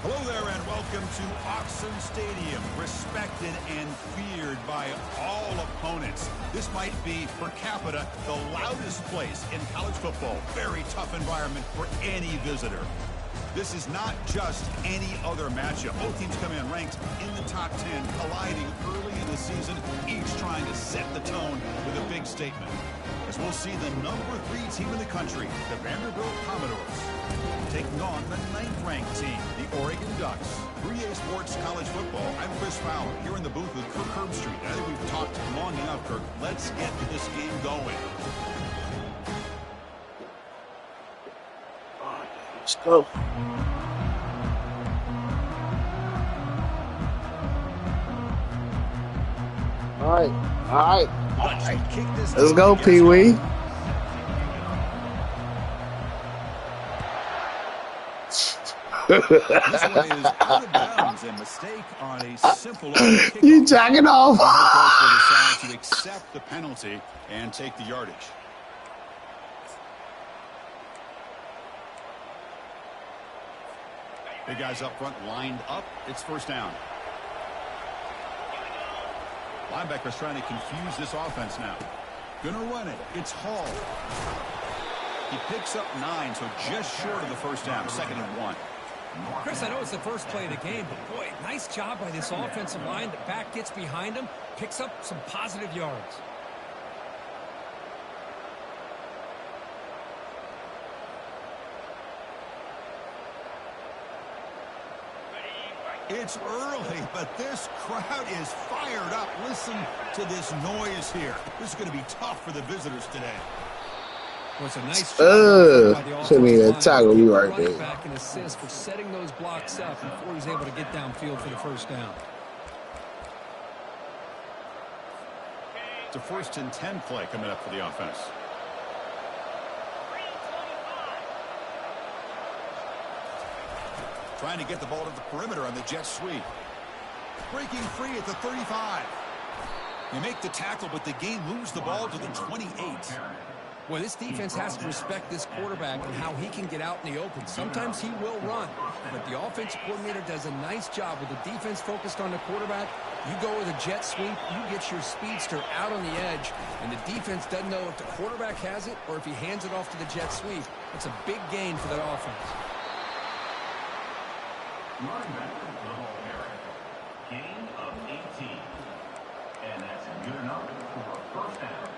Hello there and welcome to Autzen Stadium, respected and feared by all opponents. This might be, per capita, the loudest place in college football. Very tough environment for any visitor. This is not just any other matchup. Both teams come in ranked in the top 10, colliding early in the season, each trying to set the tone with a big statement. As we'll see the number 3 team in the country, the Vanderbilt Commodores, taking on the 9th-ranked team, the Oregon Ducks. 3A Sports College Football. I'm Chris Fowler, here in the booth with Kirk Herbstreit. I think we've talked long enough, Kirk. Let's get this game going. Let's go. All right. Let's go, Pee Wee. This one is out of bounds, a mistake on a simple kickoff. You jacking off. The decide to accept the penalty and take the yardage. Big guys up front lined up. It's first down. Linebackers trying to confuse this offense now. Gonna run it. It's Hall. He picks up 9, so just short of the first down. 2nd and 1. Chris, I know it's the first play of the game, but boy, nice job by this offensive line. The back gets behind him, picks up some positive yards. It's early, but this crowd is fired up. Listen to this noise here. This is going to be tough for the visitors today. Well, it's a nice job. Shouldn't even tackle you right there. Back and assist for setting those blocks up before he's able to get downfield for the first down. It's a 1st and 10 play coming up for the offense. Trying to get the ball to the perimeter on the jet sweep. Breaking free at the 35. They make the tackle, but the game moves the ball to the 28. Well, this defense has to respect this quarterback and how he can get out in the open. Sometimes he will run, but the offensive coordinator does a nice job with the defense focused on the quarterback. You go with a jet sweep, you get your speedster out on the edge, and the defense doesn't know if the quarterback has it or if he hands it off to the jet sweep. It's a big gain for that offense. Gain of 18. And that's good enough for a first down.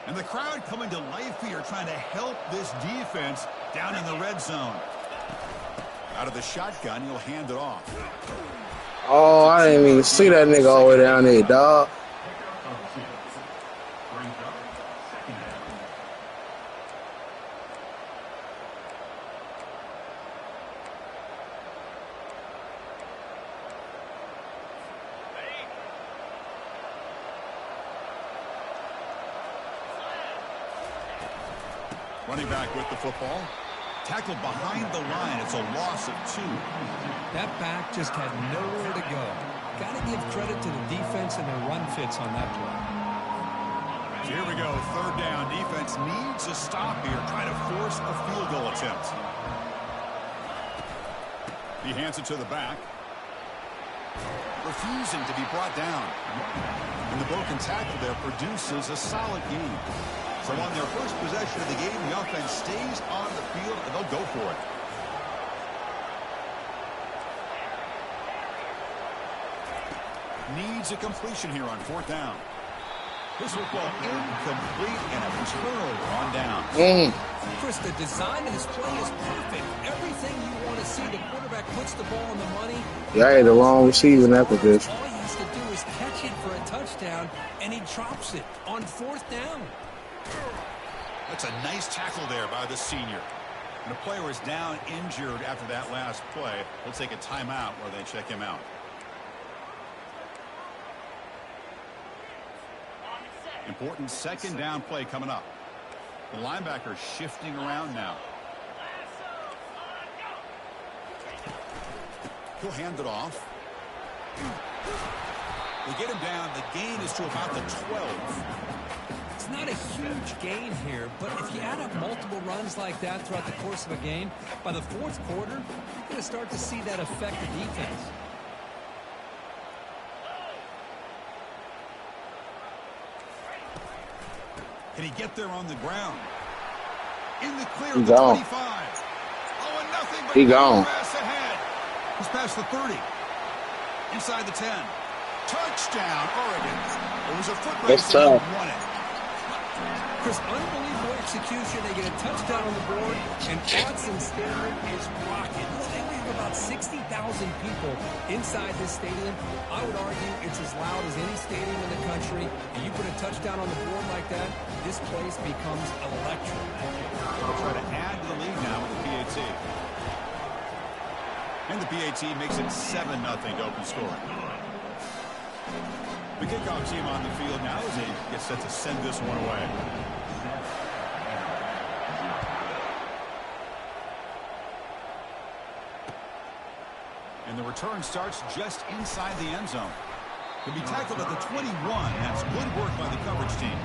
And the crowd coming to life here, trying to help this defense down in the red zone. Out of the shotgun, he'll hand it off. Oh, I didn't even see that nigga all the way down there, dog. Running back with the football. Tackled behind the line. It's a loss of 2. That back just had nowhere to go. Got to give credit to the defense and their run fits on that play. So here we go. 3rd down. Defense needs a stop here. Trying to force a field goal attempt. He hands it to the back. Refusing to be brought down. And the broken tackle there produces a solid gain. So on their first possession of the game, the offense stays on the field, and they'll go for it. Needs a completion here on 4th down. This football incomplete and a turnover on down. Chris, the design of this play is perfect. Everything you want to see. The quarterback puts the ball on the money. Yeah, I had the wrong receiver in that position. All he has to do is catch it for a touchdown, and he drops it on 4th down. That's a nice tackle there by the senior. And the player is down injured after that last play. We'll take a timeout where they check him out. Important 2nd down play coming up. The linebacker shifting around now. He'll hand it off. They get him down. The gain is to about the 12. It's not a huge gain here, but if you add up multiple runs like that throughout the course of a game, by the fourth quarter, you're going to start to see that affect the defense. Can he get there on the ground? In the clear, He the gone. 25. Oh, and nothing but He gone. grass ahead. He's past the 30. Inside the 10. Touchdown, Oregon. It was a foot race That's and tough. they won it. Chris, unbelievable execution. They get a touchdown on the board, and Autzen Stadium is rocking. They have about 60,000 people inside this stadium. I would argue it's as loud as any stadium in the country. And you put a touchdown on the board like that, this place becomes electric. They'll try to add to the lead now with the PAT. And the PAT makes it 7-0 to open scoring. The kickoff team on the field now as they get set to send this one away. And the return starts just inside the end zone. He'll be tackled at the 21. That's good work by the coverage team.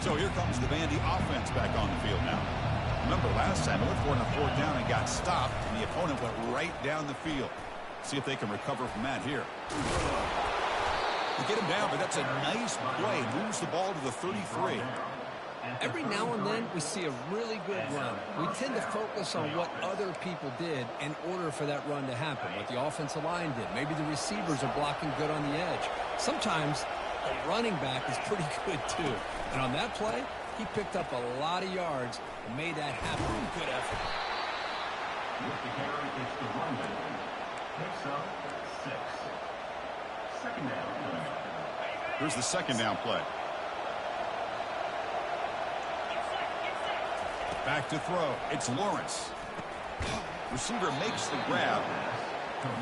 So here comes the Vandy offense back on the field now. Remember last time, they looked for it on a fourth down and got stopped, and the opponent went right down the field. See if they can recover from that here. They get him down, but that's a nice play. Moves the ball to the 33. Every now and then, we see a really good run. We tend to focus on what other people did in order for that run to happen, what the offensive line did. Maybe the receivers are blocking good on the edge. Sometimes a running back is pretty good, too. And on that play, he picked up a lot of yards and made that happen. Good effort. With the carry, it's the running. Picks up 6. Second down. Here's the second down play. Back to throw. It's Lawrence. Receiver makes the grab.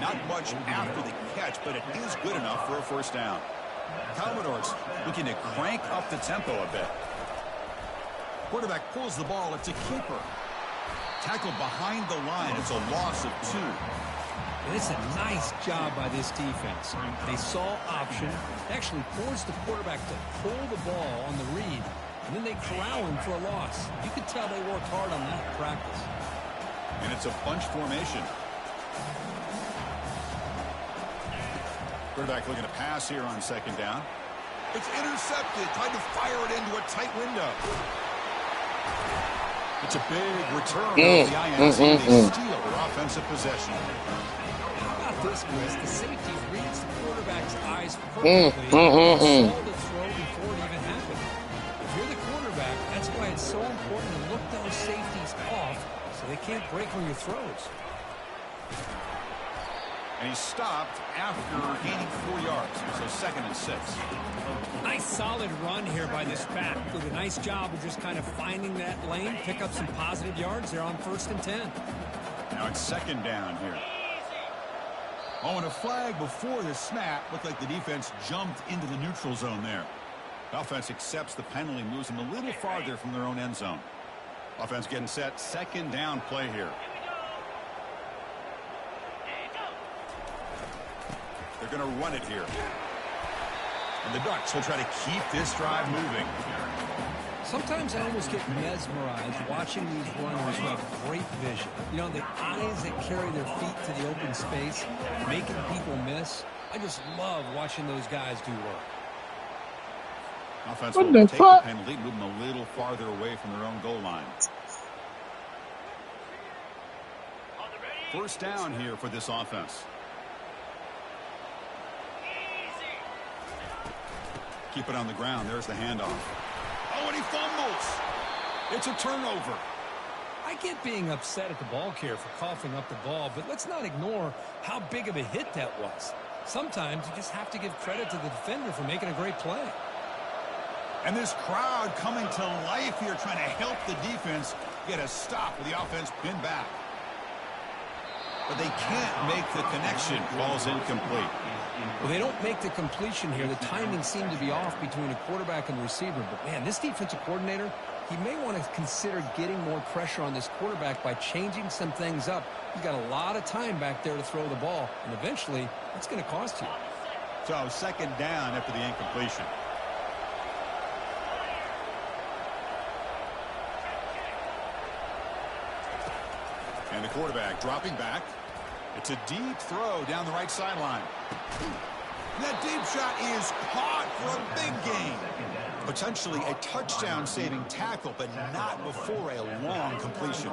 Not much after the catch, but it is good enough for a first down. Commodores looking to crank up the tempo a bit. Quarterback pulls the ball. It's a keeper. Tackled behind the line. It's a loss of 2. And it's a nice job by this defense. They saw option, actually forced the quarterback to pull the ball on the read, and then they corral him for a loss. You could tell they worked hard on that in practice. And it's a bunch formation. Quarterback looking to pass here on second down. It's intercepted. Tried to fire it into a tight window. It's a big return of the INC. They steal their offensive possession. How about this, Chris? The safety reads the quarterback's eyes perfectly. Saw the throw before it even happened. If you're the quarterback, that's why it's so important to look those safeties off so they can't break on your throws. And he stopped after gaining 4 yards. So 2nd and 6. Nice solid run here by this back. Did a nice job of just kind of finding that lane, pick up some positive yards there on 1st and 10. Now it's second down here. Oh, and a flag before the snap. Looked like the defense jumped into the neutral zone there. The offense accepts the penalty, moves them a little farther from their own end zone. Offense getting set. Second down play here. They're going to run it here. And the Ducks will try to keep this drive moving. Sometimes I almost get mesmerized watching these runners who have great vision. You know, the eyes that carry their feet to the open space, making people miss. I just love watching those guys do work. Offense will take the penalty, move them a little farther away from their own goal line. First down here for this offense. Keep it on the ground. There's the handoff. Oh, and he fumbles. It's a turnover. I get being upset at the ball carrier for coughing up the ball, but let's not ignore how big of a hit that was. Sometimes you just have to give credit to the defender for making a great play. And this crowd coming to life here, trying to help the defense get a stop with the offense pinned back. But they can't make the connection. Ball's incomplete. Well, they don't make the completion here. The timing seemed to be off between a quarterback and the receiver. But, man, this defensive coordinator, he may want to consider getting more pressure on this quarterback by changing some things up. He's got a lot of time back there to throw the ball, and eventually it's going to cost you. So second down after the incompletion. And the quarterback dropping back. It's a deep throw down the right sideline. That deep shot is caught for a big gain. Potentially a touchdown-saving tackle, but not before a long completion.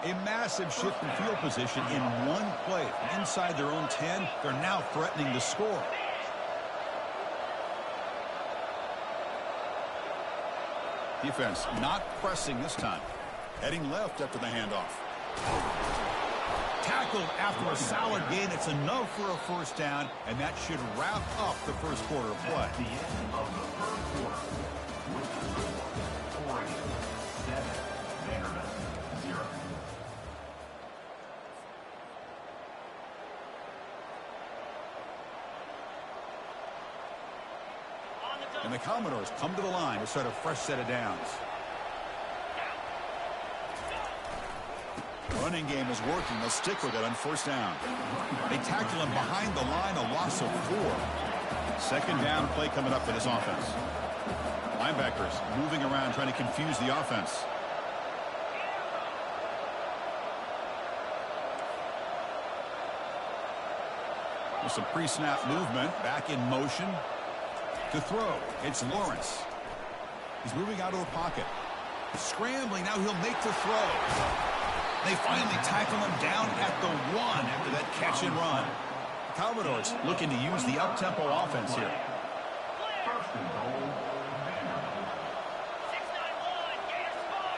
A massive shift in field position in one play. Inside their own 10, they're now threatening to score. Defense not pressing this time. Heading left after the handoff. Tackled after a solid gain. It's enough for a first down, and that should wrap up the first quarter of play. The end of the first quarter. With the score, Oregon 7, Vanderbilt 0. And the Commodores come to the line to start a fresh set of downs. Running game is working. They'll stick with it on first down. They tackle him behind the line, a loss of 4. Second down play coming up for this offense. Linebackers moving around trying to confuse the offense. With some pre-snap movement, back in motion. To throw, it's Lawrence. He's moving out of the pocket. Scrambling, now he'll make the throw. They finally tackle him down at the 1 after that catch and run. The Commodores looking to use the up-tempo offense here. First and goal, Vanderbilt. 691, Gator score!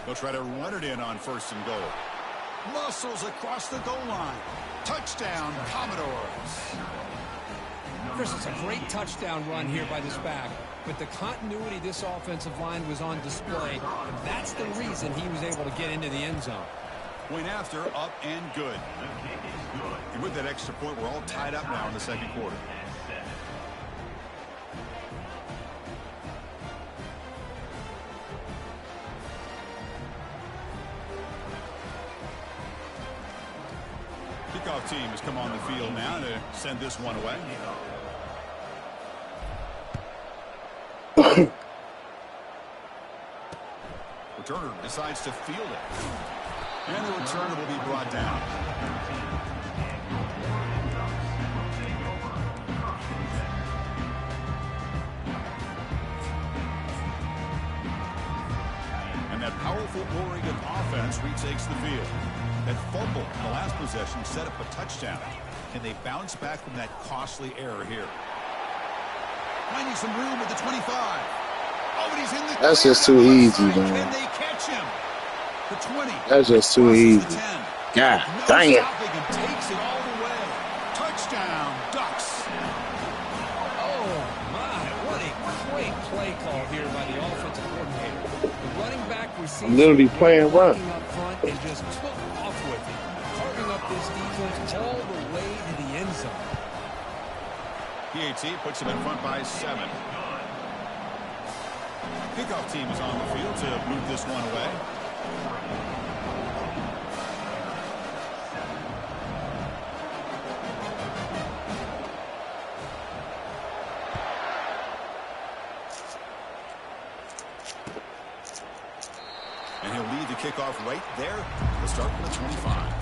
They'll try to run it in on first and goal. Muscles across the goal line. Touchdown, Commodores. Chris, it's a great touchdown run here by this back. But the continuity of this offensive line was on display. And that's the reason he was able to get into the end zone. Point after, up and good. And with that extra point, we're all tied up now in the second quarter. Kickoff team has come on the field now to send this one away. Returner decides to field it. And the returner will be brought down. And that powerful Oregon offense retakes the field. That fumble in the last possession set up a touchdown. Can they bounce back from that costly error here? Finding some room at the 25. Oh, and he's in the That's just too easy, man. Can they catch him? The 20. That's just too easy. God No dang it. stopping him, takes it all the way. Touchdown, Ducks. Oh, my. What a great play call here by the offensive coordinator. The running back received I'm literally playing run. up front and just took off with it, carving up this defense all the way to the end zone. PAT puts him in front by 7. Kickoff team is on the field to move this one away. And he'll lead the kickoff right there. We'll start from the 25.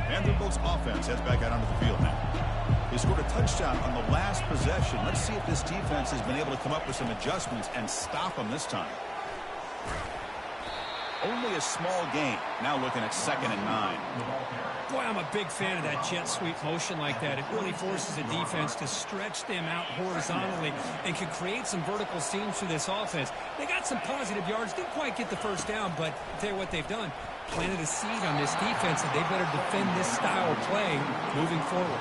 Vanderbilt's offense heads back out onto the field now. They scored a touchdown on the last possession. Let's see if this defense has been able to come up with some adjustments and stop them this time. Only a small gain. Now looking at 2nd and 9. Boy, I'm a big fan of that jet sweep motion like that. It really forces the defense to stretch them out horizontally and can create some vertical seams for this offense. They got some positive yards. Didn't quite get the first down, but I'll tell you what they've done. Planted a seed on this defense, and they better defend this style of play moving forward.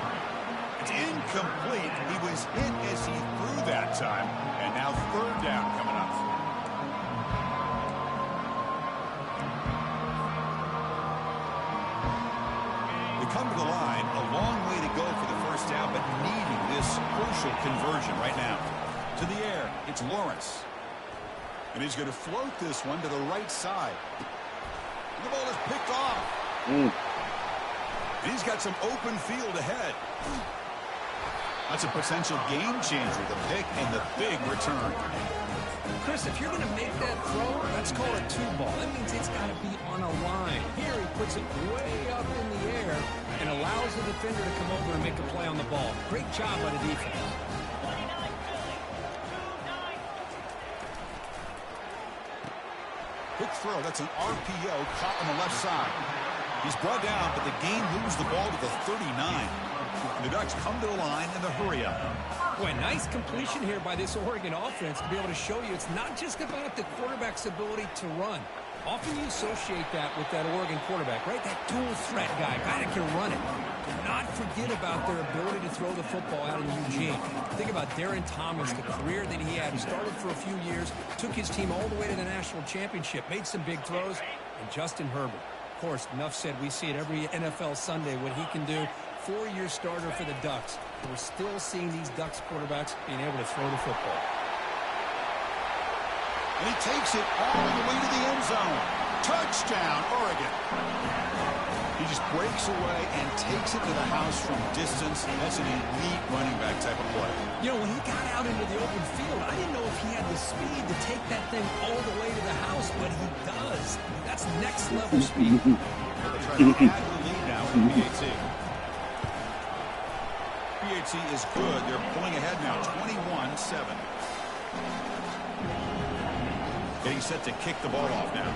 It's incomplete. He was hit as he threw that time. And now third down coming up. They come to the line. A long way to go for the first down, but needing this crucial conversion right now. To the air, it's Lawrence. And he's going to float this one to the right side. And the ball is picked off. And he's got some open field ahead. That's a potential game changer, the pick and the big return. Chris, if you're going to make that throw, let's call it two ball. That means it's got to be on a line. Here he puts it way up in the air and allows the defender to come over and make a play on the ball. Great job by the defense. Quick throw. That's an RPO caught on the left side. He's brought down, but the game moves the ball to the 39. The Ducks come to the line in the hurry up. Boy, nice completion here by this Oregon offense to be able to show you it's not just about the quarterback's ability to run. Often you associate that with that Oregon quarterback, right? That dual threat guy that can run it. Do not forget about their ability to throw the football out in Eugene. Think about Darren Thomas, the career that he had. He started for a few years, took his team all the way to the national championship, made some big throws, and Justin Herbert. Of course, enough said, we see it every NFL Sunday what he can do. 4-year starter for the Ducks. We're still seeing these Ducks quarterbacks being able to throw the football. And he takes it all the way to the end zone. Touchdown, Oregon. He just breaks away and takes it to the house from distance. That's an elite running back type of play. You know, when he got out into the open field, I didn't know if he had the speed to take that thing all the way to the house, but he does. That's next level speed. They're trying to add the lead now with PAT. PAT is good. They're pulling ahead now, 21-7. Getting set to kick the ball off now.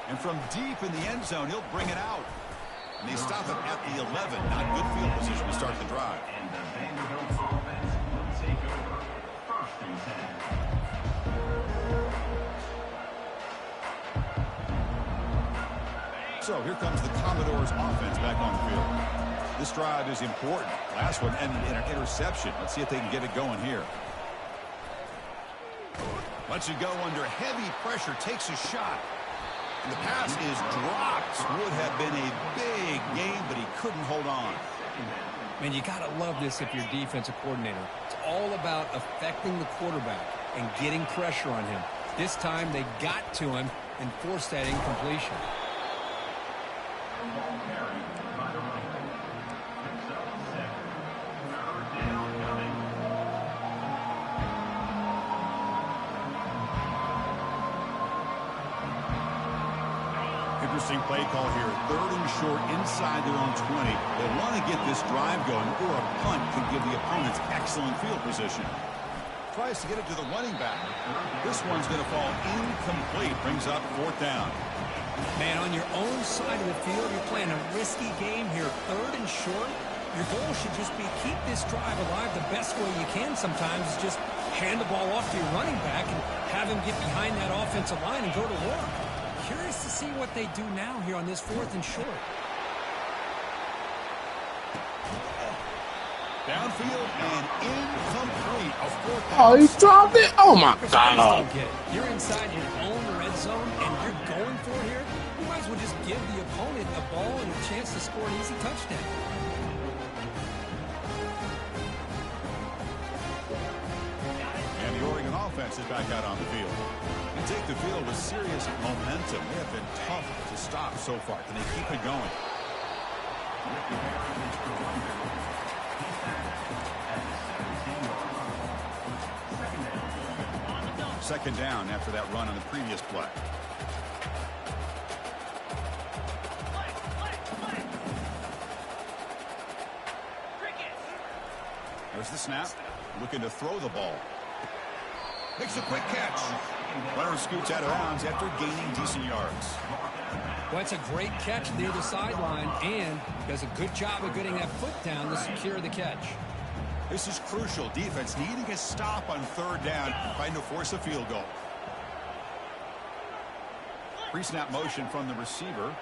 And from deep in the end zone, he'll bring it out. And they stop him at the 11. Not good field position to start the drive. And the Vanderbilt offense will take over 1st and 10. So here comes the Commodores offense back on the field. This drive is important. Last one ended in an interception. Let's see if they can get it going here. Lets it go under heavy pressure. Takes a shot. And the pass is dropped. Would have been a big game, but he couldn't hold on. Man, you got to love this if you're defensive coordinator. It's all about affecting the quarterback and getting pressure on him. This time they got to him and forced that incompletion. Interesting play call here. 3rd and short inside their own 20. They want to get this drive going, or a punt could give the opponents excellent field position. Tries to get it to the running back. This one's going to fall incomplete. Brings up 4th down. Man, on your own side of the field, you're playing a risky game here. 3rd and short. Your goal should just be keep this drive alive the best way you can sometimes. Is just hand the ball off to your running back and have him get behind that offensive line and go to work. Curious to see what they do now here on this 4th and short. Downfield and incomplete. A 4th down. Oh, he dropped it? Oh, my I just God. don't get it. You're inside your own red zone and you're going for it here. You might as well just give the opponent a ball and a chance to score an easy touchdown. And the Oregon offense is back out on the field. They take the field with serious momentum. They have been tough to stop so far. Can they keep it going? Second down after that run on the previous play. There's the snap. Looking to throw the ball. Makes a quick catch. Runner scoots out of bounds after gaining decent yards. Well, it's a great catch near the sideline and does a good job of getting that foot down to secure the catch. This is crucial. Defense needing a stop on 3rd down, trying to force a field goal. Pre-snap motion from the receiver.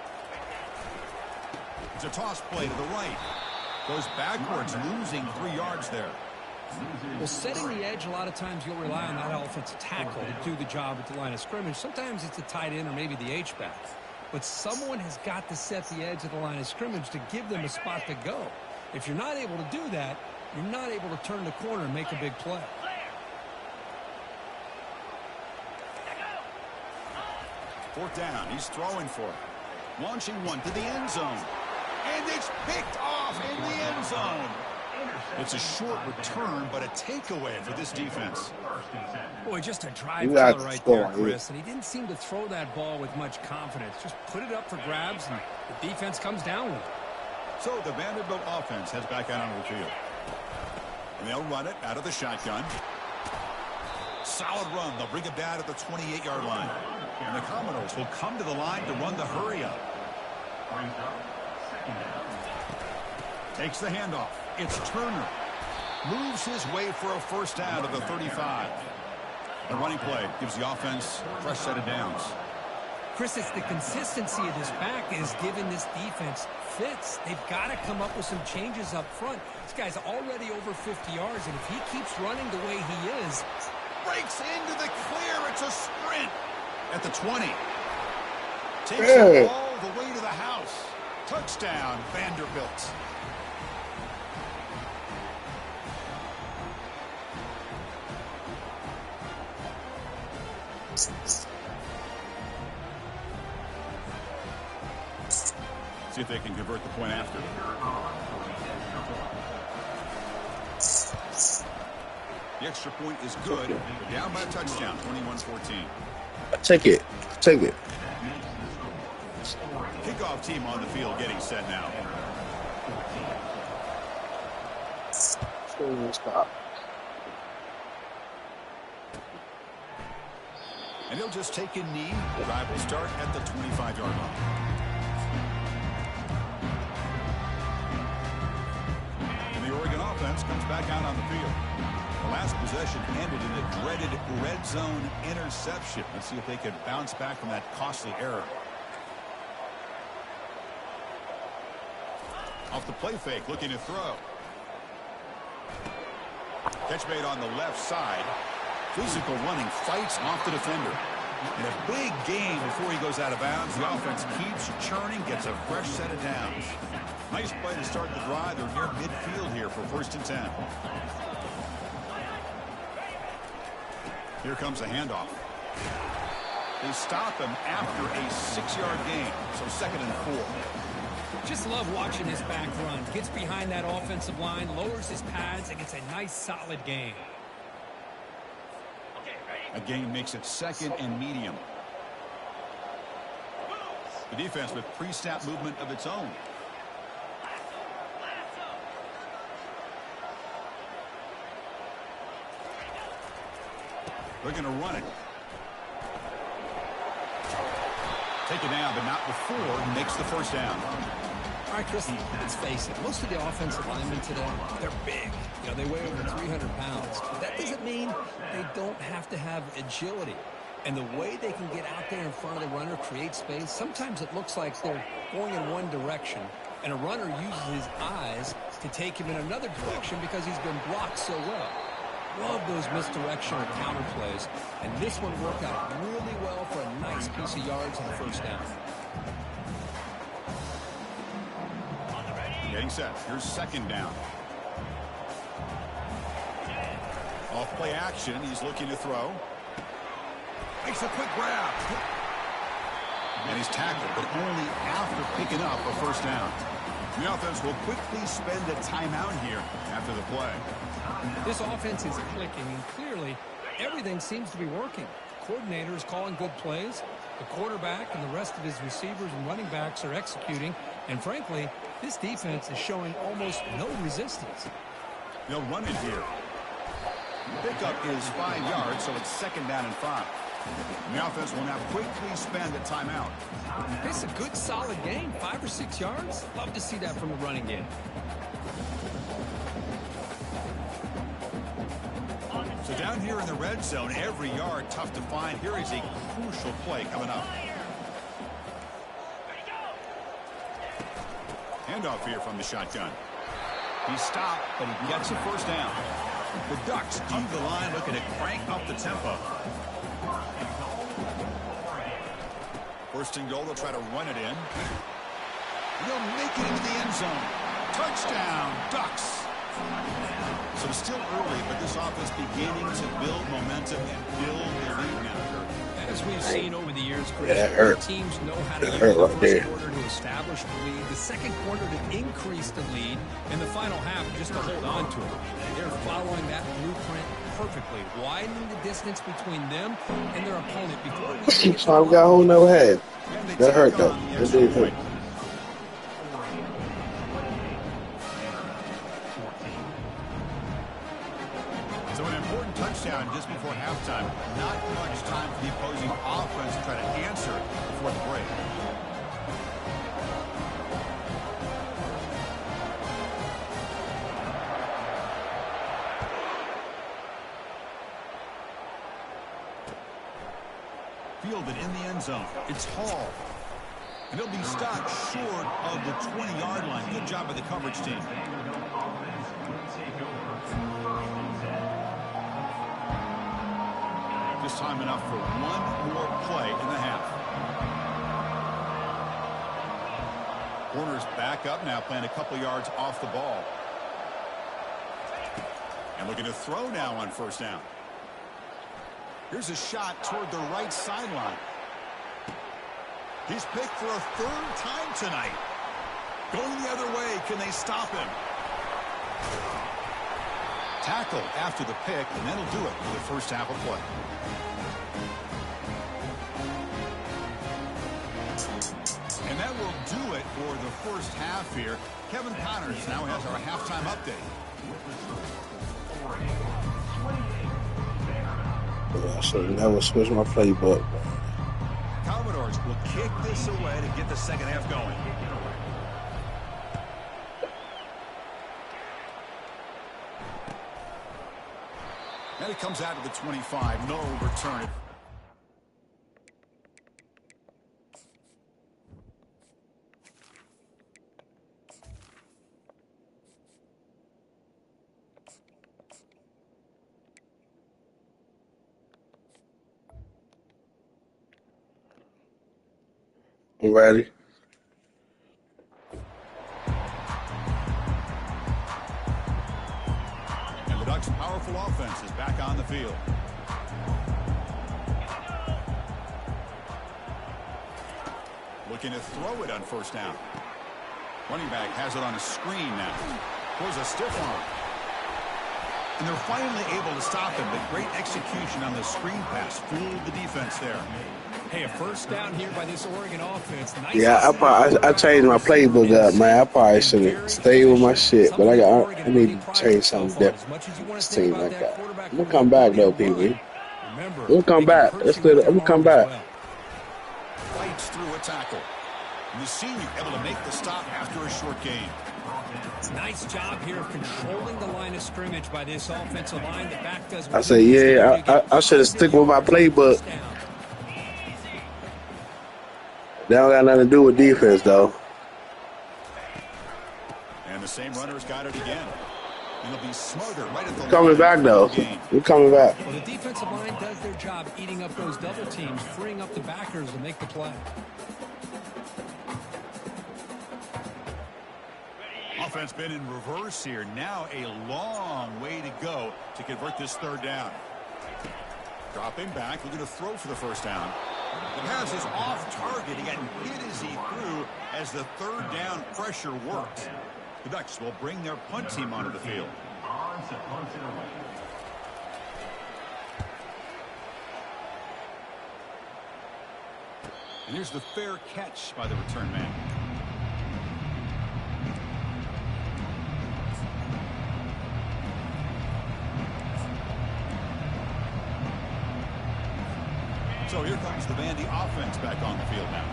It's a toss play to the right. Goes backwards, losing 3 yards there. Well, setting the edge, a lot of times you'll rely on that offensive tackle to do the job at the line of scrimmage. Sometimes it's a tight end or maybe the H-back. But someone has got to set the edge of the line of scrimmage to give them a spot to go. If you're not able to do that, you're not able to turn the corner and make a big play. Fourth down. He's throwing for it. Launching one to the end zone. And it's picked off in the end zone. It's a short return, but a takeaway for this defense. Boy, just a drive You got killer to right score, there, Chris. And he didn't seem to throw that ball with much confidence. Just put it up for grabs, and the defense comes down with it. So the Vanderbilt offense heads back out onto the field. And they'll run it out of the shotgun. Solid run. They'll bring it down at the 28-yard line. And the Commodores will come to the line to run the hurry-up. Takes the handoff. It's Turner. Moves his way for a first down to the 35. The running play gives the offense a fresh set of downs. Chris, it's the consistency of this back is giving this defense fits. They've got to come up with some changes up front. This guy's already over 50 yards, and if he keeps running the way he is... Breaks into the clear. It's a sprint. At the 20. Takes Hey. it all the way to the house. Touchdown, Vanderbilt. See if they can convert the point after. The extra point is good. They're down by a touchdown, 21-14. Take it. Take it. Kickoff team on the field getting set now. Stop. And he'll just take a knee. Drive will start at the 25-yard line. And the Oregon offense comes back out on the field. The last possession ended in a dreaded red zone interception. Let's see if they can bounce back from that costly error. Off the play fake, looking to throw. Catch made on the left side. Physical running, fights off the defender. And a big gain before he goes out of bounds. The offense keeps churning, gets a fresh set of downs. Nice play to start the drive. They're near midfield here for 1st and 10. Here comes a handoff. They stop him after a 6-yard gain. So 2nd and 4. Just love watching this back run. Gets behind that offensive line, lowers his pads, and gets a nice, solid gain. A gain makes it 2nd and medium. The defense with pre-snap movement of its own. They're going to run it. Take it down, but not before makes the first down. All right, Chris, let's face it. Most of the offensive linemen today, they're big. You know, they weigh over 300 pounds. But that doesn't mean they don't have to have agility. And the way they can get out there in front of the runner, create space, sometimes it looks like they're going in one direction, and a runner uses his eyes to take him in another direction because he's been blocked so well. Love those misdirection or counter plays, and this one worked out really well for a nice piece of yards on the first down. Getting set. Here's 2nd down. Off play action. He's looking to throw. Makes a quick grab. And he's tackled, but only after picking up a first down. The offense will quickly spend a timeout here after the play. This offense is clicking, and clearly everything seems to be working. The coordinator is calling good plays. The quarterback and the rest of his receivers and running backs are executing. And frankly, this defense is showing almost no resistance. They'll run it here. Pickup is 5 yards, so it's 2nd down and 5. And the offense will now quickly spend a timeout. It's a good, solid game. 5 or 6 yards. Love to see that from the running game. So down here in the red zone, every yard tough to find. Here is a crucial play coming up. Handoff here from the shotgun. He stopped, but he gets a first down. The Ducks come to the line looking to crank up the tempo. First and goal, they'll try to run it in. They'll make it into the end zone. Touchdown, Ducks. So it's still early, but this offense beginning to build momentum and build their lead now. As we've seen over the years, Chris, Yeah, that hurt. teams know how to That use hurt the right first there. quarter to establish the lead, the second quarter to increase the lead, and the final half just to hold on to it. They're following that blueprint perfectly, widening the distance between them and their opponent before we So I've got a whole nother head. And they That take hurt, though. on the That extra did hurt. point. So an important touchdown just before halftime. Not much time for the opposing offense to try to answer before the break. Fielded in the end zone. It's Hall. And he'll be stopped short of the 20-yard line. Good job by the coverage team. Just time enough for one more play in the half. Corner's back up now, playing a couple yards off the ball. And looking to throw now on first down. Here's a shot toward the right sideline. He's picked for a third time tonight. Going the other way, can they stop him? Tackle after the pick, and that'll do it for the first half of play. And that will do it for the first half here. Kevin Connors now has our halftime update. I should never switch my playbook. Commodores will kick this away to get the second half going. And it comes out of the 25. No return. I'm ready. And the Ducks' powerful offense is back on the field. Looking to throw it on first down. Running back has it on a screen now. Throws a stiff arm. And they're finally able to stop him. But great execution on the screen pass. Fooled the defense there. Hey, a first down here by this Oregon offense. Nice Yeah, I changed my playbook up, man. I probably should have stayed with my shit, but I need to change something different. This team like that. I'm gonna come back though, people. We'll come back. I'm gonna come back. Fights through a tackle. And the senior able to make the stop after a short gain. Nice job here of controlling the line of scrimmage by this offensive line. The back does. I say, yeah, I should have stuck with my playbook. That don't got nothing to do with defense, though. And the same runner's got it again. And he'll be smarter right at the Coming back, though. We're coming back. Well, the defensive line does their job eating up those double teams, freeing up the backers to make the play. Offense been in reverse here. Now a long way to go to convert this third down. Dropping back, looking to throw for the first down. The pass is off target. He got hit as he threw as the third down pressure worked. The Ducks will bring their punt team onto the field. And here's the fair catch by the return man. So here comes the Vandy offense back on the field now.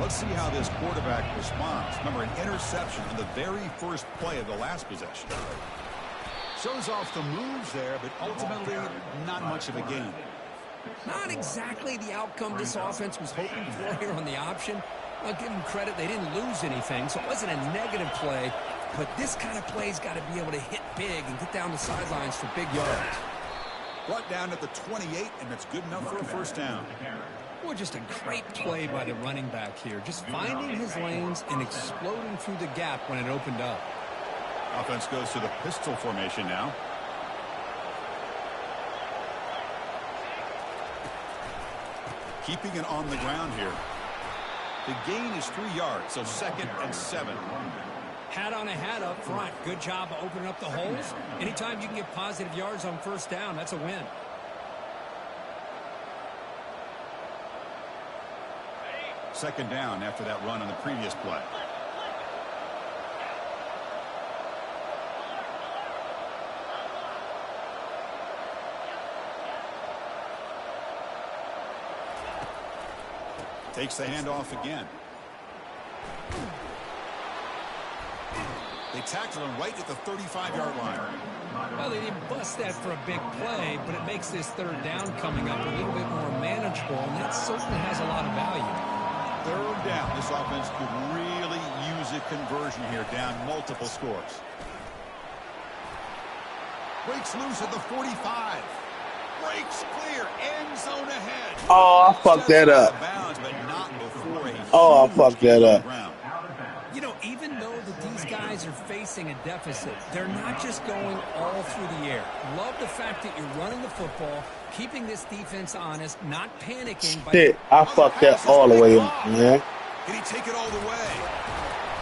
Let's see how this quarterback responds. Remember, an interception on the very first play of the last possession. Shows off the moves there, but ultimately not much of a gain. Not exactly the outcome this offense was hoping for here on the option. I'll give them credit. They didn't lose anything, so it wasn't a negative play. But this kind of play's got to be able to hit big and get down the sidelines for big yards. Brought down at the 28, and it's good enough for a first down. Well, just a great play by the running back here. Just finding his lanes and exploding through the gap when it opened up. Offense goes to the pistol formation now. Keeping it on the ground here. The gain is 3 yards, so 2nd and 7. Hat on a hat up front. Good job of opening up the holes. Anytime you can get positive yards on first down, that's a win. Second down after that run on the previous play. Takes the handoff again. They tackled him right at the 35-yard line. Well, they didn't bust that for a big play, but it makes this third down coming up a little bit more manageable, and that certainly has a lot of value. Third down. This offense could really use a conversion here, down multiple scores. Breaks loose at the 45. Breaks clear. End zone ahead. Oh, I fucked that up. Bounds, but not before a Oh, I fucked that up. You know, even though these guys are facing a deficit, they're not just going all through the air. Love the fact that you're running the football, keeping this defense honest, not panicking. Shit, I fucked that all the way up, man. Did he take it all the way?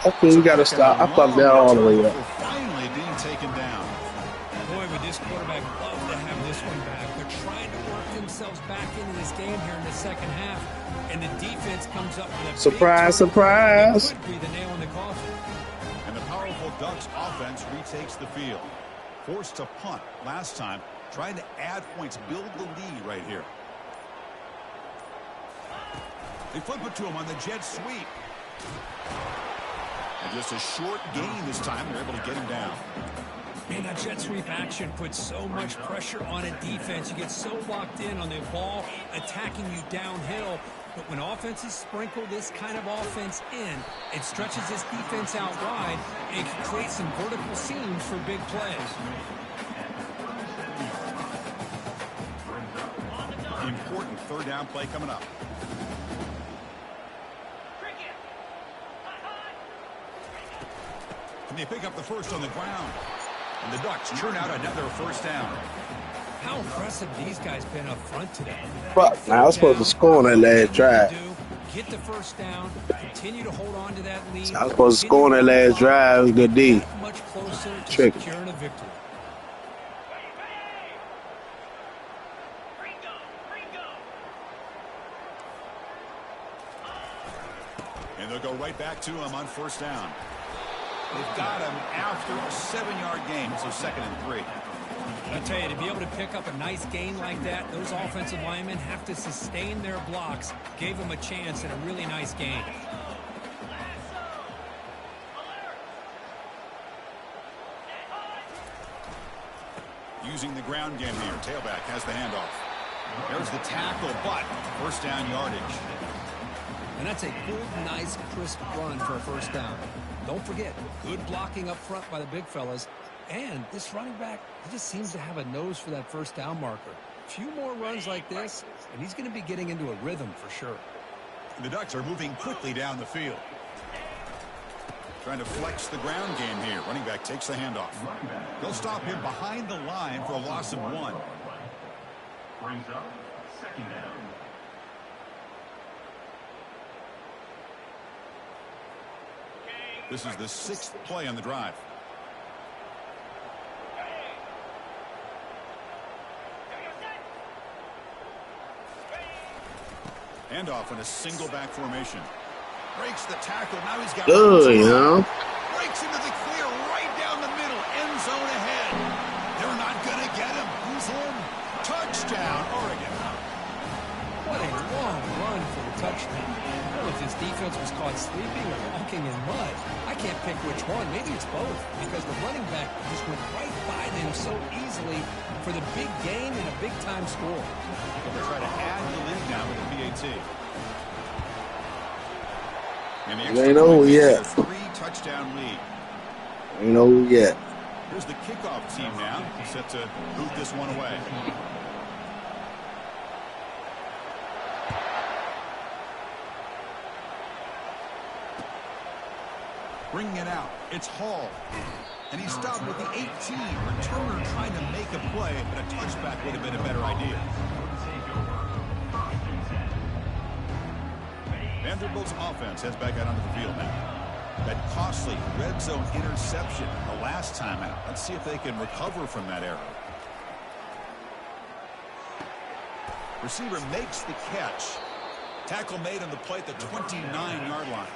That's when we gotta stop. I fucked that all the way up. Finally being taken down. Boy, would this quarterback love to have this one back. They're trying to work themselves back into this game here in the second half, and the defense comes up with a Surprise, big surprise. It could be the nail in the coffin. And the powerful Ducks offense retakes the field. Forced to punt last time, trying to add points, build the lead right here. They flip it to him on the jet sweep. And just a short gain this time. They're able to get him down. Man, that jet sweep action puts so much pressure on a defense. You get so locked in on the ball attacking you downhill. But when offenses sprinkle this kind of offense in, it stretches this defense out wide and can create some vertical seams for big plays. Important third down play coming up. And they pick up the first on the ground. And the Ducks churn out another first down. How impressive these guys been up front today. Fuck, man, I was supposed to score on that last drive. Get the first down, continue to hold on to that lead. I was supposed to score on that last drive. It was good D. Much closer to Trick. securing a victory. And they'll go right back to him on first down. They've got him after a 7-yard gain, so 2nd and 3. I tell you, to be able to pick up a nice gain like that, those offensive linemen have to sustain their blocks. Gave them a chance at a really nice gain. Using the ground game here. Tailback has the handoff. There's the tackle, but first down yardage. And that's a good, nice, crisp run for a first down. Don't forget, good blocking up front by the big fellas. And this running back, he just seems to have a nose for that first down marker. A few more runs like this, and he's going to be getting into a rhythm for sure. The Ducks are moving quickly down the field. Trying to flex the ground game here. Running back takes the handoff. They'll stop him behind the line for a loss of 1. Brings up second down. This is the 6th play on the drive. Handoff in a single back formation. Breaks the tackle. Now he's got Good, you know. breaks into the clear right down the middle. End zone ahead. They're not going to get him. He's in. Touchdown, Oregon. What a long run for the touchdown. I don't know if this defense was caught sleeping or walking in mud. I can't pick which one. Maybe it's both, because the running back just went right by them so easily for the big gain and a big-time score. They're going to try to add the lead now with the PAT. And the It extra ain't point over makes it yet. a 3-touchdown lead. Ain't over yet. Here's the kickoff team now, set to boot this one away. Bringing it out, it's Hall. And he stopped with the 18. Returner trying to make a play, but a touchback would have been a better idea. Vanderbilt's offense heads back out onto the field now. That costly red zone interception the last time out. Let's see if they can recover from that error. Receiver makes the catch. Tackle made on the play at the 29-yard line.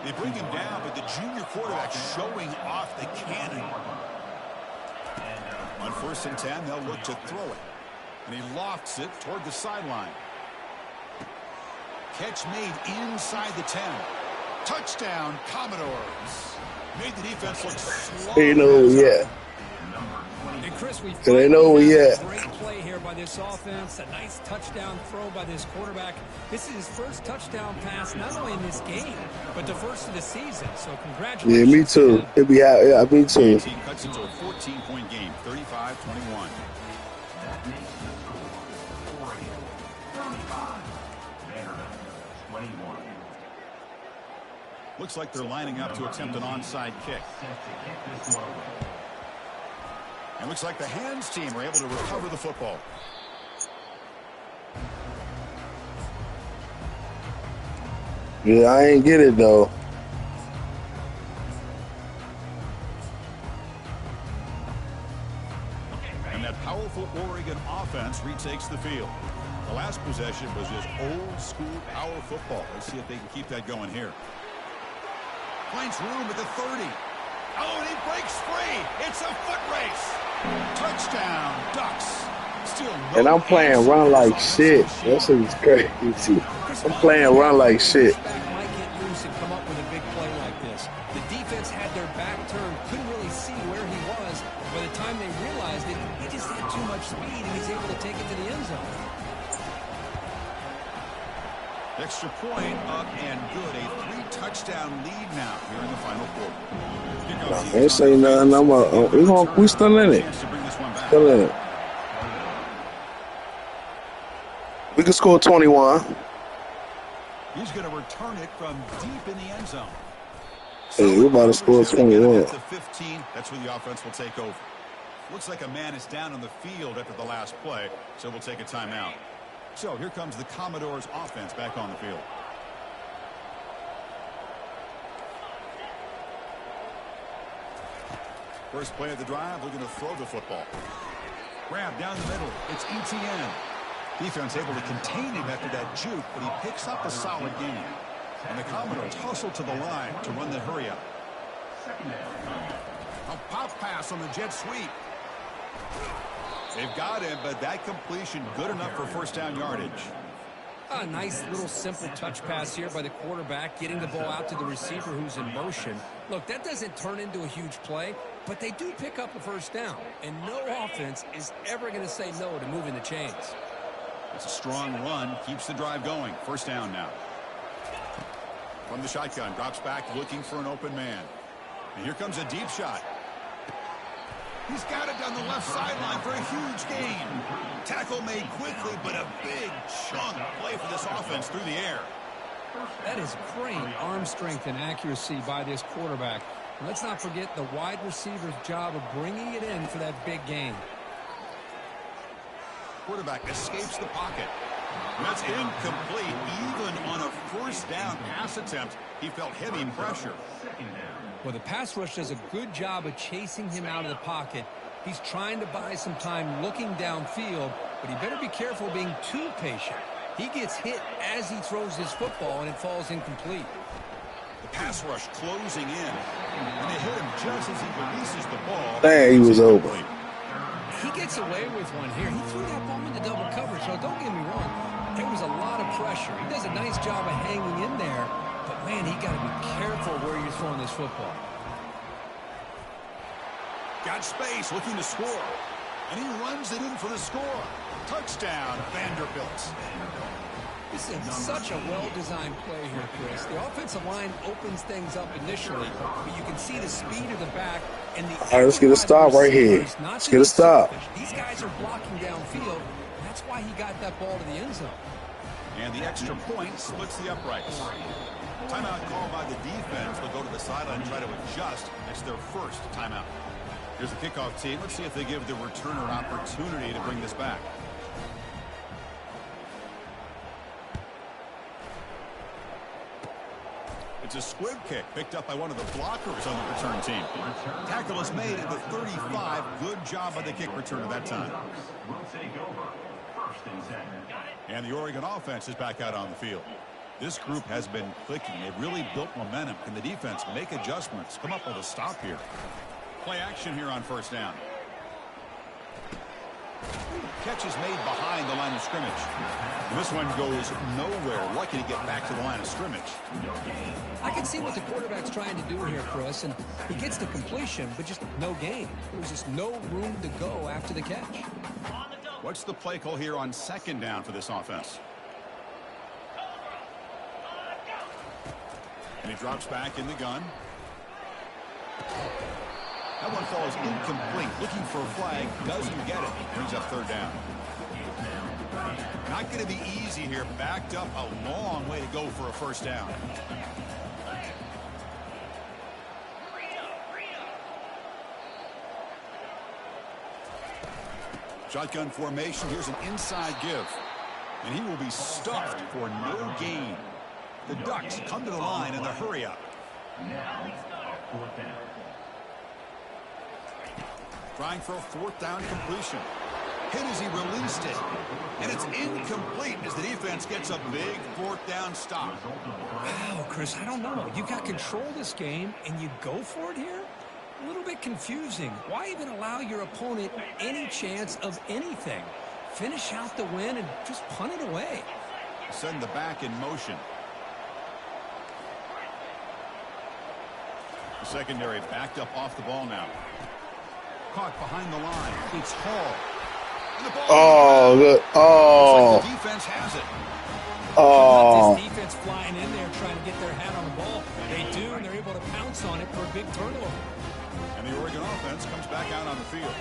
They bring him down, but the junior quarterback showing off the cannon. On 1st and 10, they'll look to throw it. And he lofts it toward the sideline. Catch made inside the 10. Touchdown, Commodores. Made the defense look slow. Ain't over yet. And Chris, we It ain't over yet. great play here by this offense. A nice touchdown throw by this quarterback. This is his first touchdown pass, not only in this game, but the first of the season. So congratulations. Yeah, me too. It be out. Yeah, me too. Team cuts into a 14-point game, 35-21. Looks like they're lining up to attempt an onside kick. And looks like the hands team are able to recover the football. Yeah, I ain't get it though. And that powerful Oregon offense retakes the field. The last possession was just old school power football. Let's see if they can keep that going here. Finds room at the 30. Oh, and he breaks free. It's a foot race. Touchdown, Ducks. Still no And I'm playing run like shit. That shit is crazy. I'm playing run like shit. Might get loose and come up with a big play like this. The defense had their back turned, couldn't really see where he was. By the time they realized it, he just had too much speed, and he's able to take it to the end zone. Extra point up and good. A 3-touchdown lead now here in the final quarter. Ain't say nothing. We still in it. Still in it. We can score 21. He's going to return it from deep in the end zone. Hey, we about to score 21. At the 15, that's where the offense will take over. Looks like a man is down on the field after the last play, so we'll take a timeout. So here comes the Commodores offense back on the field. First play of the drive, looking to throw the football. Grab down the middle. It's ETN. Defense able to contain him after that juke, but he picks up a solid gain. And the Commodores hustle to the line to run the hurry up. A pop pass on the jet sweep. They've got him, but that completion good enough for first down yardage. A nice little simple touch pass here by the quarterback, getting the ball out to the receiver who's in motion. Look, that doesn't turn into a huge play, but they do pick up a first down, and no offense is ever going to say no to moving the chains. It's a strong run, keeps the drive going. First down now. From the shotgun, drops back looking for an open man. And here comes a deep shot. He's got it down the left sideline for a huge gain. Tackle made quickly, but a big chunk play for this offense through the air. That is great arm strength and accuracy by this quarterback. And let's not forget the wide receiver's job of bringing it in for that big gain. Quarterback escapes the pocket. And that's incomplete. Even on a first down pass attempt, he felt heavy pressure. Well, the pass rush does a good job of chasing him out of the pocket. He's trying to buy some time looking downfield, but he better be careful being too patient. He gets hit as he throws his football, and it falls incomplete. The pass rush closing in. And they hit him just as he releases the ball. Dang, he was over. He gets away with one here. He threw that ball into double coverage, so don't get me wrong. There was a lot of pressure. He does a nice job of hanging in there. But, man, he got to be careful where you're throwing this football. Got space, looking to score. And he runs it in for the score. Touchdown, Vanderbilt. This is such a well-designed play here, Chris. The offensive line opens things up initially, but you can see the speed of the back and the. All right, let's get a stop right here. Let's get a stop. These guys are blocking downfield. That's why he got that ball to the end zone. And the extra point splits the uprights. Timeout called by the defense. They'll go to the sideline and try to adjust. It's their first timeout. Here's the kickoff team. Let's see if they give the returner an opportunity to bring this back. It's a squib kick picked up by one of the blockers on the return team. Tackle is made at the 35. Good job by the kick returner that time. And the Oregon offense is back out on the field. This group has been clicking. They've really built momentum. Can the defense make adjustments? Come up with a stop here. Play action here on first down. Catch is made behind the line of scrimmage. And this one goes nowhere. Lucky to get back to the line of scrimmage. I can see what the quarterback's trying to do here, Chris, and he gets the completion, but just no gain. There's just no room to go after the catch. What's the play call here on second down for this offense? And he drops back in the gun. That one falls incomplete. Looking for a flag. Doesn't get it. Brings up third down. Not going to be easy here. Backed up a long way to go for a first down. Shotgun formation. Here's an inside give. And he will be stuffed for no gain. The Ducks come to the line in the hurry up. Trying for a fourth down completion. Hit as he released it. And it's incomplete as the defense gets a big fourth down stop. Wow, Chris, I don't know. You got control of this game, and you go for it here? A little bit confusing. Why even allow your opponent any chance of anything? Finish out the win and just punt it away. Send the back in motion. The secondary backed up off the ball now. Caught behind the line. It's Hall. And the ball. Oh, good. Oh. Like the defense has it. Oh. This defense flying in there trying to get their hat on the ball. They do, and they're able to pounce on it for a big turnover. And the Oregon offense comes back out on the field.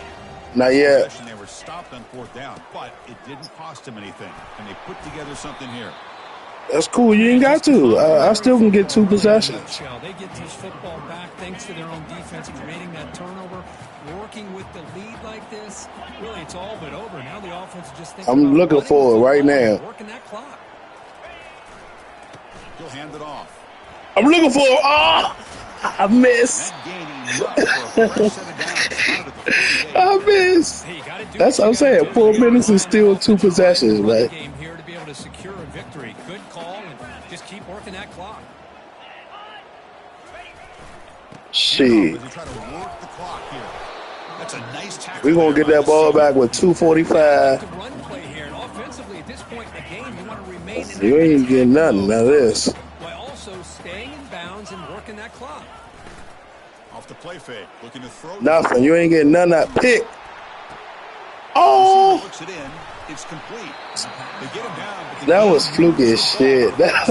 Not yet. They were stopped on fourth down, but it didn't cost them anything. And they put together something here. That's cool. You ain't got to. I still can get 2 possessions. They get this football back thanks to their own defense creating that turnover. Working with the lead like this, really, it's all but over. Now the offense just thinking I'm looking for it right now. Working that clock. He'll hand it off. I'm looking for it. Oh, I missed. I missed. That's what I'm saying. 4 minutes is still 2 possessions, man. Game here to be able to secure a victory. Good call, and just keep working that clock. Shit. That's a nice tackle. We're going to get that ball back with 2:45. Run play here, and offensively at this point in the game, you want to remain in You ain't getting nothing out of this. while also staying in bounds and working that clock. Off the play fake, looking to throw. Nothing. You ain't getting none of that pick. Oh. Looks it in. It's complete. They get him down. That was fluky as shit. That's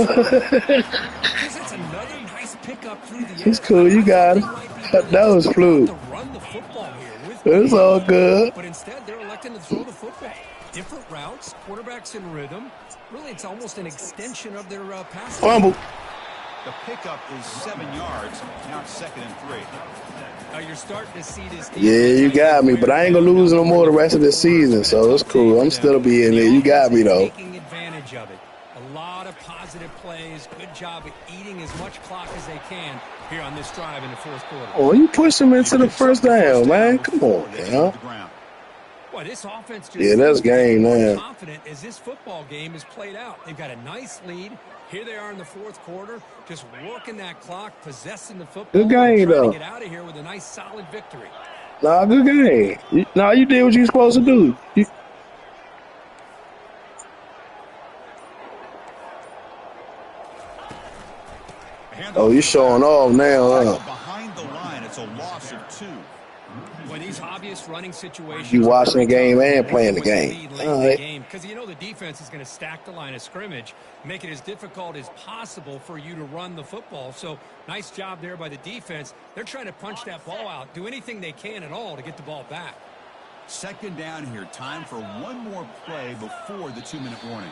another nice pickup through the air. It's cool. You got it. That was fluke. To run the football here with It's all good. But instead, they're electing to throw the football. Different routes, quarterbacks in rhythm. Really, it's almost an extension of their pass. Fumble. The pickup is 7 yards. Now it's 2nd and 3. Now you're starting to see this. Yeah, you got me, but I ain't gonna lose no more the rest of the season, so it's cool. I'm still be in there. You got me though. Taking advantage of it. A lot of positive plays. Good job at eating as much clock as they can here on this drive in the fourth quarter. Oh, you push them into the first down, man. Come on, man. Boy, this offense just Yeah, that's game now. confident as this football game is played out. They've got a nice lead. Here they are in the fourth quarter, just working that clock, possessing the football. Good game, trying though. to get out of here with a nice, solid victory. Nah, good game. Nah, you did what you supposed to do. Oh, you showing off now, huh? Behind the line, it's a loss of 2. When these obvious running situations You are watching the very game tough, and playing the with the game. lead late in the game, because you know the defense is going to stack the line of scrimmage, make it as difficult as possible for you to run the football. So nice job there by the defense. They're trying to punch that ball out, do anything they can at all to get the ball back. Second down here. Time for one more play before the 2-minute warning.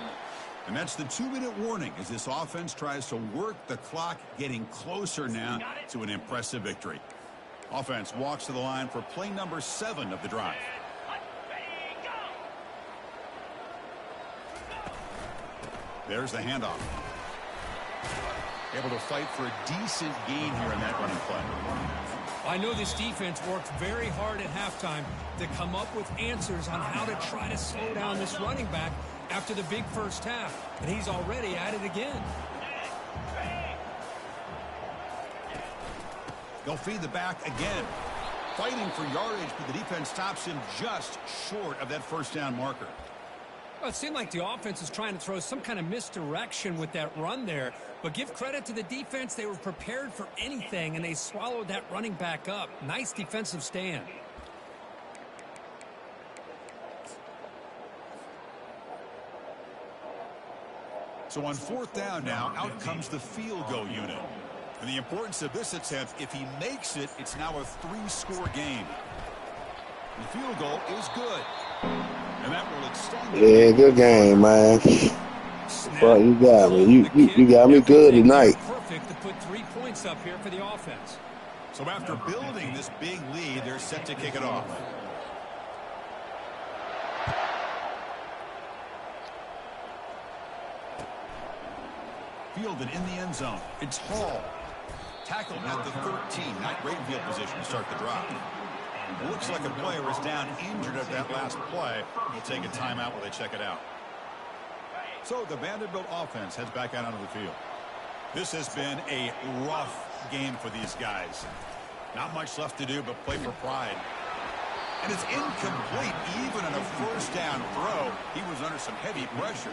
And that's the 2-minute warning as this offense tries to work the clock, getting closer now to an impressive victory. Offense walks to the line for play number 7 of the drive. There's the handoff. Able to fight for a decent gain here in that running play. I know this defense worked very hard at halftime to come up with answers on how to try to slow down this running back after the big first half, and he's already at it again. They'll feed the back again. Fighting for yardage, but the defense stops him just short of that first down marker. Well, it seemed like the offense is trying to throw some kind of misdirection with that run there. But give credit to the defense. They were prepared for anything, and they swallowed that running back up. Nice defensive stand. So on fourth down now, out comes the field goal unit. And the importance of this attempt, if he makes it, it's now a 3-score game. The field goal is good. And that will extend. Yeah, good game, man. Well, you got me. You got me good tonight. Perfect to put 3 points up here for the offense. So after building this big lead, they're set to kick it off. Fielded in the end zone. It's Hall. Tackled at the 13. Not great field position to start the drive. Looks like a player is down injured at that last play. We'll take a timeout while they check it out. So the Vanderbilt offense heads back out onto the field. This has been a rough game for these guys. Not much left to do but play for pride. And it's incomplete even on a first down throw. He was under some heavy pressure.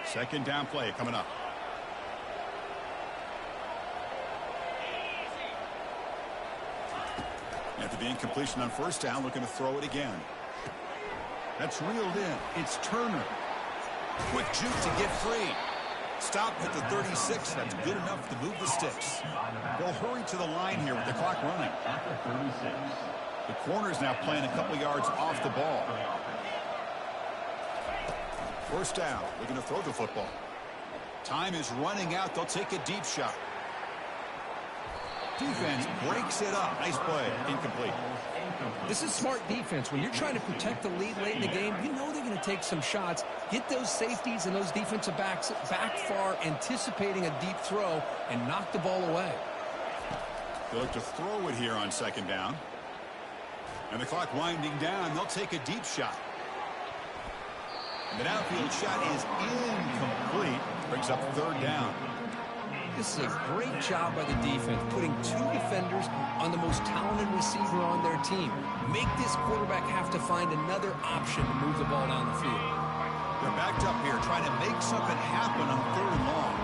Second down play coming up. After the incompletion on first down, looking to throw it again. That's reeled in. It's Turner. Quick juke to get free. Stopped at the 36. That's good enough to move the sticks. They'll hurry to the line here with the clock running. The corner's now playing a couple yards off the ball. First down. Looking to throw the football. Time is running out. They'll take a deep shot. Defense breaks it up. Nice play. Incomplete. This is smart defense. When you're trying to protect the lead late in the game, you know they're going to take some shots. Get those safeties and those defensive backs back far, anticipating a deep throw, and knock the ball away. They look to throw it here on second down. And the clock winding down. They'll take a deep shot. And the downfield shot is incomplete. Brings up third down. This is a great job by the defense, putting 2 defenders on the most talented receiver on their team. Make this quarterback have to find another option to move the ball down the field. They're backed up here, trying to make something happen on third and long.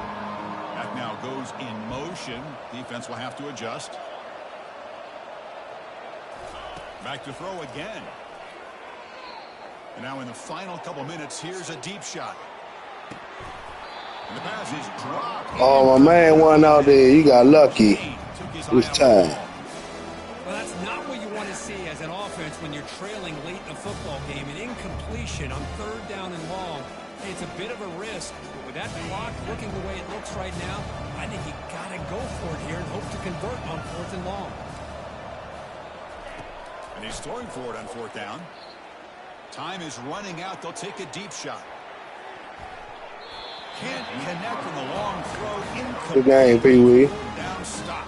That now goes in motion. Defense will have to adjust. Back to throw again. And now in the final couple minutes, here's a deep shot. And the pass is dropped. Oh, my man won out there. You got lucky this time. Well, that's not what you want to see as an offense when you're trailing late in a football game. An incompletion on third down and long. Hey, it's a bit of a risk, but with that clock looking the way it looks right now, I think you got to go for it here and hope to convert on fourth and long. And he's throwing for it on fourth down. Time is running out. They'll take a deep shot. Can't connect on the long throw. Incomplete. Good game, Pee-wee. Down stop.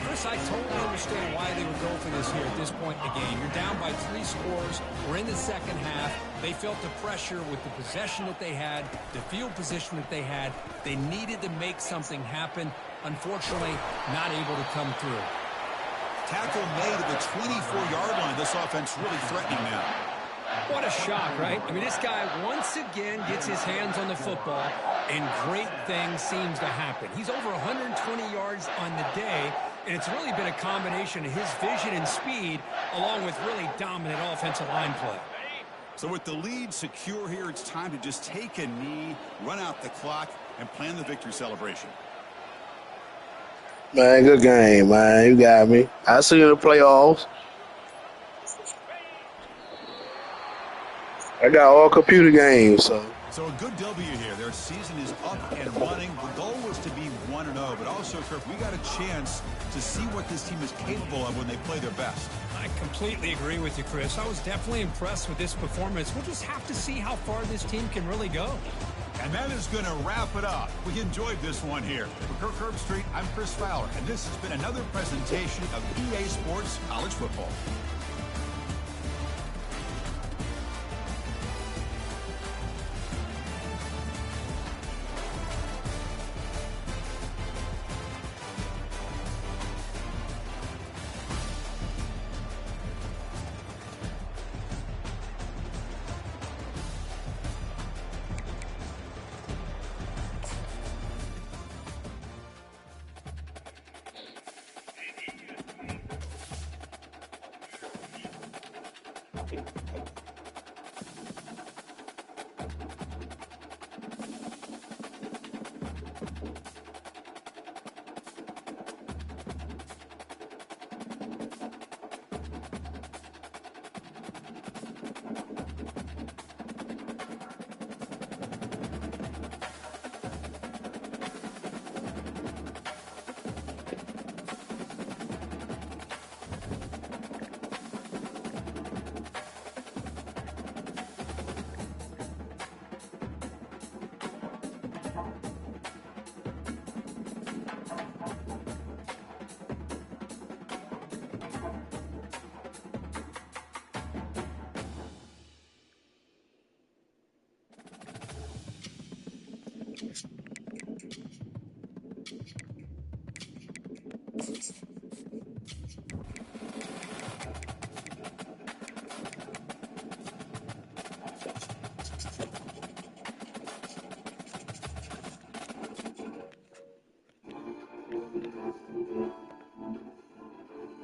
Chris, I totally understand why they would go for this here at this point in the game. You're down by 3 scores. We're in the second half. They felt the pressure with the possession that they had, the field position that they had. They needed to make something happen. Unfortunately, not able to come through. Tackle made at the 24-yard line. This offense really threatening now. What a shock, right? I mean, this guy once again gets his hands on the football, and great things seems to happen. He's over 120 yards on the day, And it's really been a combination of his vision and speed, along with really dominant offensive line play. So with the lead secure here, it's time to just take a knee, run out the clock, and plan the victory celebration. Man, good game, man. You got me. I see you in the playoffs. I got all computer games, so. So a good W here. Their season is up and running. The goal was to be 1-0, but also, Kirk, we got a chance to see what this team is capable of when they play their best. I completely agree with you, Chris. I was definitely impressed with this performance. We'll just have to see how far this team can really go. And that is going to wrap it up. We enjoyed this one here. For Kirk Herbstreit, I'm Chris Fowler, and this has been another presentation of EA Sports College Football. Thank you.